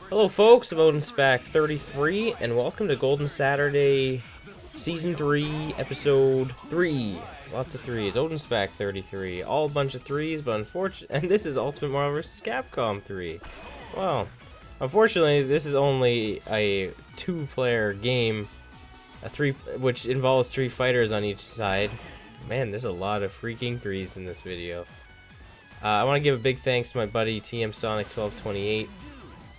Hello folks, I'm ranting33, and welcome to Golden Saturday Season 3, Episode 3. Lots of threes. ranting33. All a bunch of threes, but unfortunately, and this is Ultimate Marvel vs. Capcom 3. Well, unfortunately, this is only a two-player game, which involves three fighters on each side. Man, there's a lot of freaking threes in this video. I want to give a big thanks to my buddy TMSonic1228.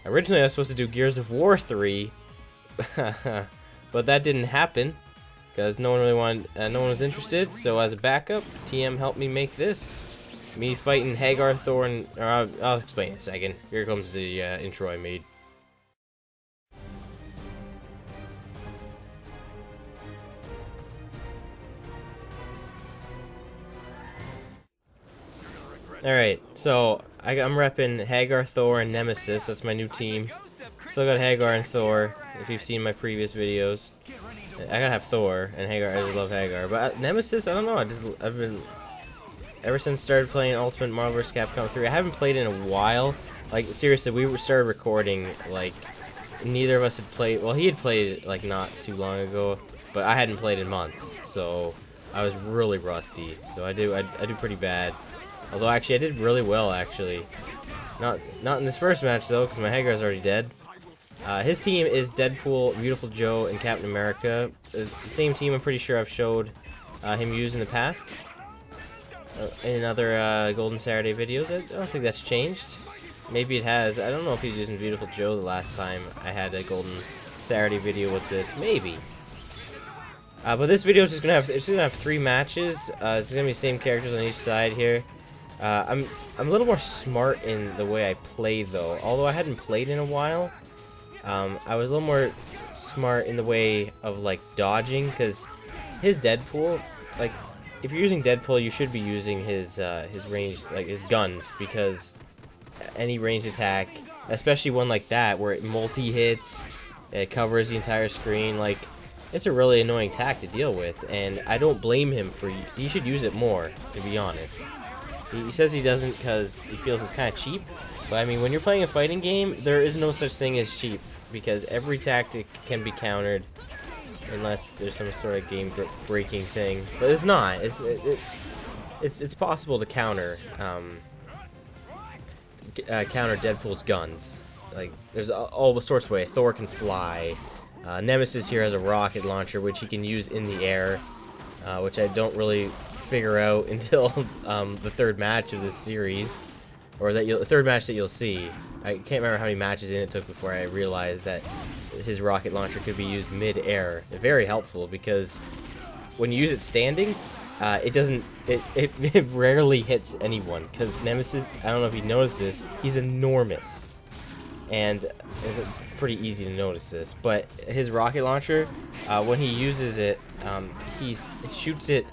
Originally, I was supposed to do Gears of War 3, but that didn't happen because no one was interested. So as a backup, TM helped me make this. Me fighting Hagar, Thor, and I'll explain in a second. Here comes the intro I made. Alright, so I'm repping Hagar, Thor, and Nemesis. That's my new team. Still got Hagar and Thor, if you've seen my previous videos. I gotta have Thor and Hagar. I just love Hagar. But Nemesis, I don't know. I've been ever since started playing Ultimate Marvel vs. Capcom 3. I haven't played in a while. Like seriously, we started recording like neither of us had played. Well, he had played like not too long ago, but I hadn't played in months, so I was really rusty. So I do pretty bad. Although actually I did really well actually. Not in this first match though, because my Hagar's already dead. His team is Deadpool, Beautiful Joe, and Captain America. The same team I'm pretty sure I've showed him use in the past. In other Golden Saturday videos. I don't think that's changed. Maybe it has. I don't know if he's using Beautiful Joe the last time I had a Golden Saturday video with this. Maybe. But this video is just gonna have three matches. It's gonna be the same characters on each side here. I'm a little more smart in the way I play though. Although I hadn't played in a while, I was a little more smart in the way of like dodging, because his Deadpool, like if you're using Deadpool, you should be using his range, like his guns, because any ranged attack, especially one like that where it multi-hits, it covers the entire screen, like it's a really annoying attack to deal with, and I don't blame him for. He should use it more, to be honest. He says he doesn't because he feels it's kind of cheap, but I mean, when you're playing a fighting game, there is no such thing as cheap, because every tactic can be countered, unless there's some sort of game-breaking thing. But it's not. It's possible to counter Deadpool's guns. Like there's all sorts of ways. Thor can fly. Nemesis here has a rocket launcher, which he can use in the air, which I don't really figure out until the third match of this series, or the third match that you'll see. I can't remember how many matches in it took before I realized that his rocket launcher could be used mid-air. Very helpful, because when you use it standing, it rarely hits anyone, because Nemesis, I don't know if you noticed this, he's enormous, and it's pretty easy to notice this, but his rocket launcher, when he uses it, he shoots it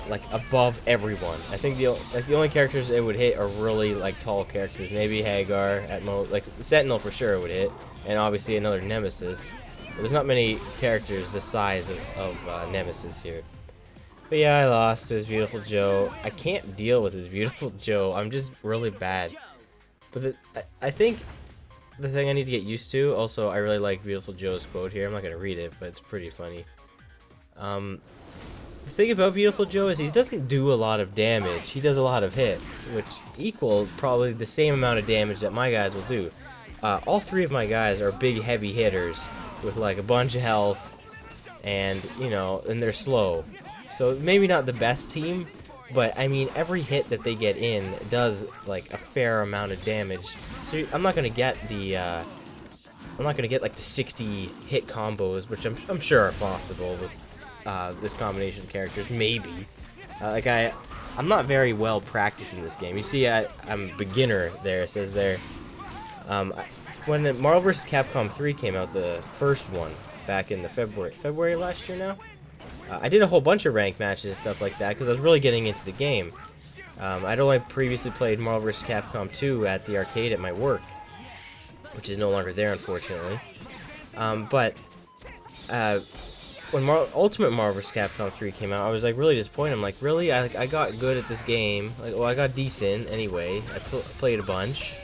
like above everyone. I think the only characters it would hit are really like tall characters. Maybe Hagar at most, like Sentinel for sure would hit, and obviously another Nemesis. But there's not many characters the size of Nemesis here. But yeah, I lost to his Beautiful Joe. I can't deal with his Beautiful Joe. I'm just really bad. But I think the thing I need to get used to. Also, I really like Beautiful Joe's quote here. I'm not gonna read it, but it's pretty funny. The thing about Beautiful Joe is he doesn't do a lot of damage. He does a lot of hits, which equal probably the same amount of damage that my guys will do. All three of my guys are big, heavy hitters with like a bunch of health, and you know, and they're slow. So maybe not the best team, but I mean every hit that they get in does like a fair amount of damage. So I'm not gonna get like the 60 hit combos, which I'm sure are possible with this combination of characters, maybe. Like I'm not very well practiced in this game. You see, I'm a beginner there. It says there. When the Marvel vs. Capcom 3 came out, the first one back in the February last year now, I did a whole bunch of ranked matches and stuff like that because I was really getting into the game. I'd only previously played Marvel vs. Capcom 2 at the arcade at my work, which is no longer there, unfortunately. When Ultimate Marvel vs. Capcom 3 came out, I was like really disappointed. I'm like, really? I got good at this game. Like, well, I got decent anyway. I played a bunch.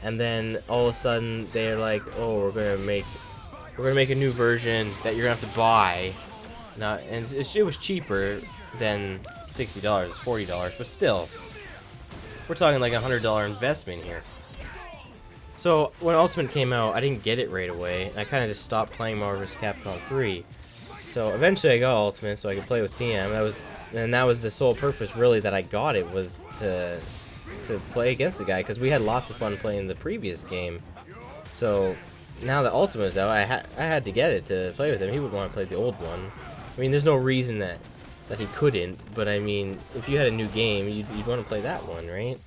and then all of a sudden they're like, oh, we're gonna make a new version that you're gonna have to buy. Now, and it was cheaper than $60, $40, but still, we're talking like $100 investment here. So when Ultimate came out, I didn't get it right away. I kind of just stopped playing Marvel vs. Capcom 3. So eventually I got Ultimate so I could play with TM. That was the sole purpose really that I got it, was to play against the guy, because we had lots of fun playing the previous game. So now that Ultimate is out, I had to get it to play with him. He would want to play the old one. I mean, there's no reason that he couldn't, but I mean, if you had a new game, you'd want to play that one, right?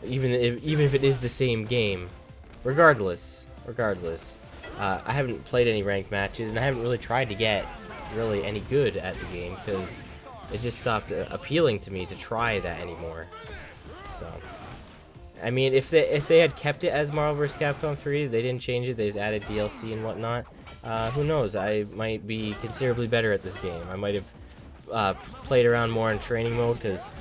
Even if it is the same game. Regardless, I haven't played any ranked matches, and I haven't really tried to get really any good at the game, because it just stopped appealing to me to try that anymore. So, I mean, if they had kept it as Marvel vs. Capcom 3, they didn't change it, they just added DLC and whatnot, who knows, I might be considerably better at this game. I might have played around more in training mode, because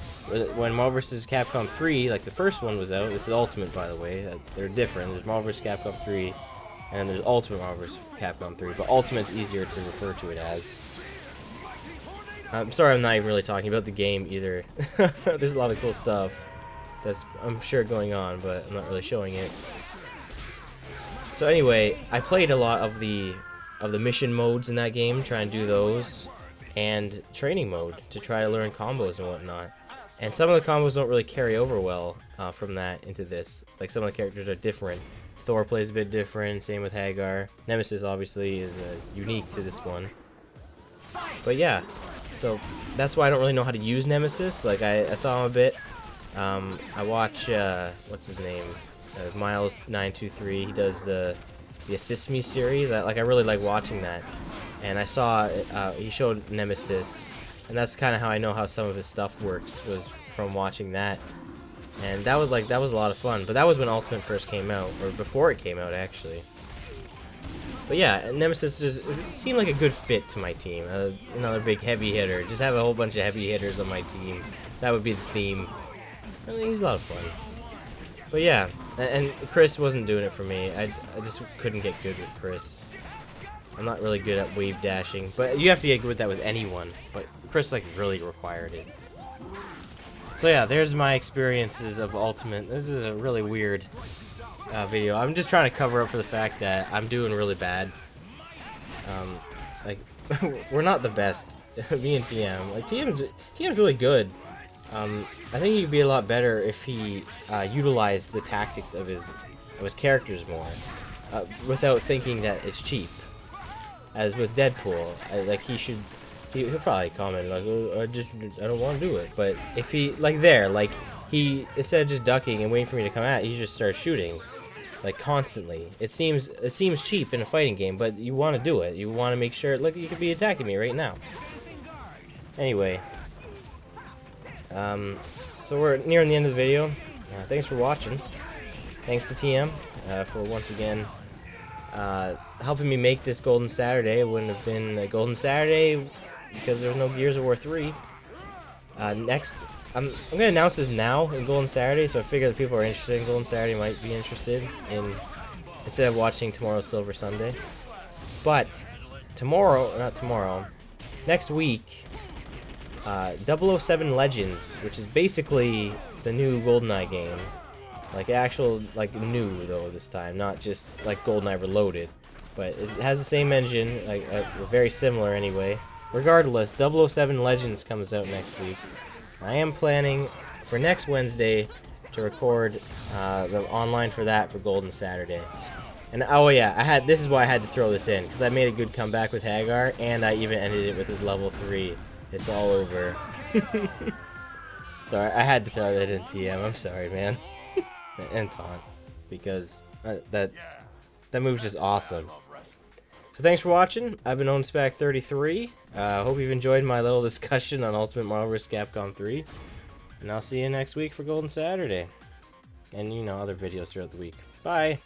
when Marvel vs. Capcom 3, like the first one was out, this is Ultimate by the way, they're different, there's Marvel vs. Capcom 3, and there's Ultimate Marvel vs. Capcom 3, but Ultimate's easier to refer to it as. I'm sorry I'm not even really talking about the game either. There's a lot of cool stuff that's, I'm sure, going on, but I'm not really showing it. So anyway, I played a lot of the mission modes in that game, trying to do those, and training mode to try to learn combos and whatnot. And some of the combos don't really carry over well from that into this. Like, some of the characters are different. Thor plays a bit different, same with Hagar. Nemesis obviously is unique to this one. But yeah, so that's why I don't really know how to use Nemesis. Like, I saw him a bit. I watch, what's his name? Miles923. He does the Assist Me series. I really like watching that. And I saw, he showed Nemesis. And that's kind of how I know how some of his stuff works, was from watching that. And that was a lot of fun. But that was when Ultimate first came out, or before it came out actually. But yeah, Nemesis just seemed like a good fit to my team. Another big heavy hitter. Just have a whole bunch of heavy hitters on my team. That would be the theme. I mean, he's a lot of fun. But yeah, and Chris wasn't doing it for me. I just couldn't get good with Chris. I'm not really good at wave dashing, but you have to get good with that with anyone. But Chris like really required it. So yeah, there's my experiences of Ultimate. This is a really weird video. I'm just trying to cover up for the fact that I'm doing really bad. Like, we're not the best. Me and TM. Like, TM's really good. I think he'd be a lot better if he utilized the tactics of his characters more, without thinking that it's cheap. As with Deadpool, like he'll probably comment like, oh, I don't want to do it. But if he he instead of just ducking and waiting for me to come at, he just starts shooting, like constantly. It seems cheap in a fighting game, but you want to do it. You want to make sure. Look, you could be attacking me right now. Anyway, so we're nearing the end of the video. Thanks for watching. Thanks to TM for once again helping me make this Golden Saturday. It wouldn't have been a Golden Saturday because there's no Gears of War 3. Next, I'm gonna announce this now in Golden Saturday, so I figure the people who are interested in Golden Saturday might be interested in, instead of watching tomorrow's Silver Sunday. But next week, 007 Legends, which is basically the new GoldenEye game. Like actual, like new though this time, not just like GoldenEye Reloaded, but it has the same engine, like very similar anyway. Regardless, 007 Legends comes out next week. I am planning for next Wednesday to record the online for that for Golden Saturday. And oh yeah, this is why I had to throw this in, because I made a good comeback with Hagar, and I even ended it with his level 3. It's all over. Sorry, I had to throw that in TM. I'm sorry, man. And taunt, because that move's just awesome. So thanks for watching. I've been OwnSpack33. Hope you've enjoyed my little discussion on Ultimate Marvel vs. Capcom 3. And I'll see you next week for Golden Saturday. And, you know, other videos throughout the week. Bye!